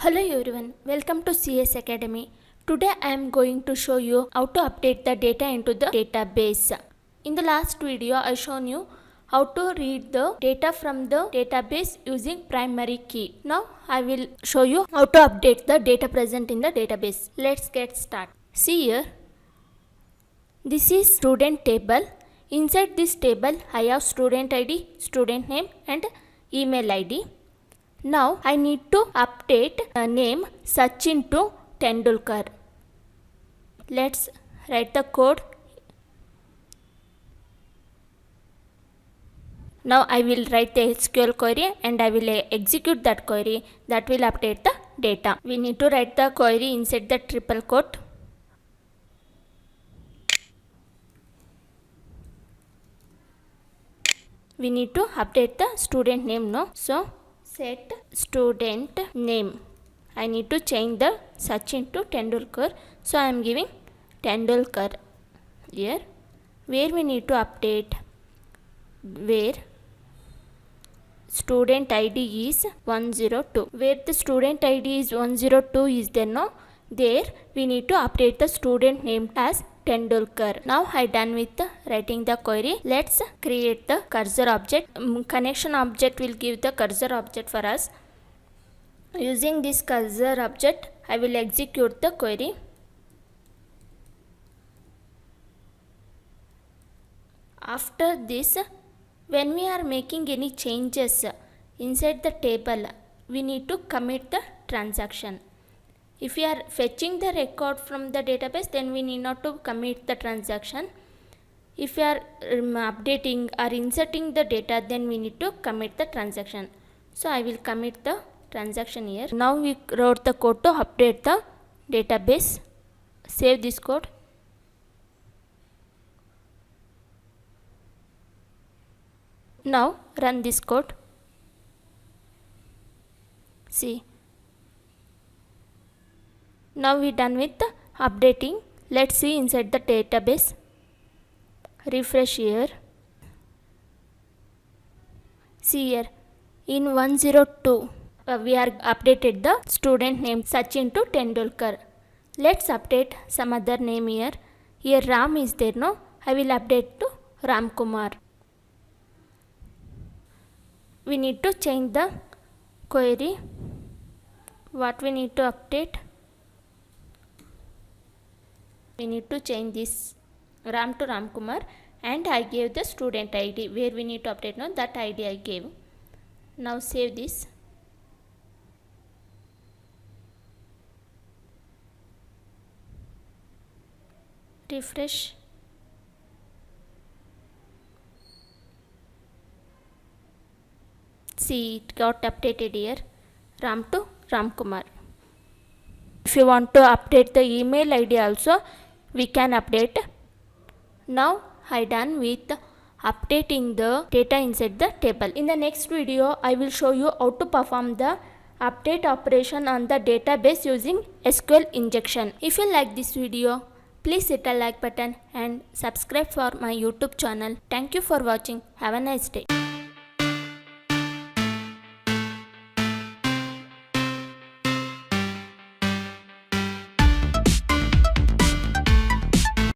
Hello everyone, welcome to CS Academy. Today I am going to show you how to update the data into the database. In the last video I shown you how to read the data from the database using primary key. Now I will show you how to update the data present in the database. Let's get started. See here, this is student table. Inside this table I have student ID, student name and email ID. Now I need to update the name Sachin to Tendulkar. Let's write the code. Now I will write the SQL query and I will execute that query that will update the data. We need to write the query inside the triple quote. We need to update the student name now. So set student name. I need to change the Sachin to Tendulkar. So I am giving Tendulkar here. Where we need to update, where student ID is 102. Where the student ID is 102 is there now. There we need to update the student name as Tendulkar. Now I done with writing the query. Let's create the cursor object. Connection object will give the cursor object for us. Using this cursor object I will execute the query. After this, when we are making any changes inside the table, we need to commit the transaction. If we are fetching the record from the database, then we need not to commit the transaction. If we are updating or inserting the data, then we need to commit the transaction. So I will commit the transaction here. Now we wrote the code to update the database. Save this code. Now run this code. See. Now we done with the updating. Let's see inside the database. Refresh here. See here, in 102 we are updated the student name Sachin to Tendulkar. Let's update some other name here. Here Ram is there, no? I will update to Ram Kumar. We need to change the query. What we need to update? We need to change this Ram to Ram Kumar, and I gave the student ID. Where we need to update now, that ID I gave. Now save this. Refresh. See, it got updated here. Ram to Ram Kumar. If you want to update the email ID also, we can update. Now I done with updating the data inside the table. In the next video I will show you how to perform the update operation on the database using SQL injection. If you like this video, please hit a like button and subscribe for my YouTube channel. Thank you for watching. Have a nice day.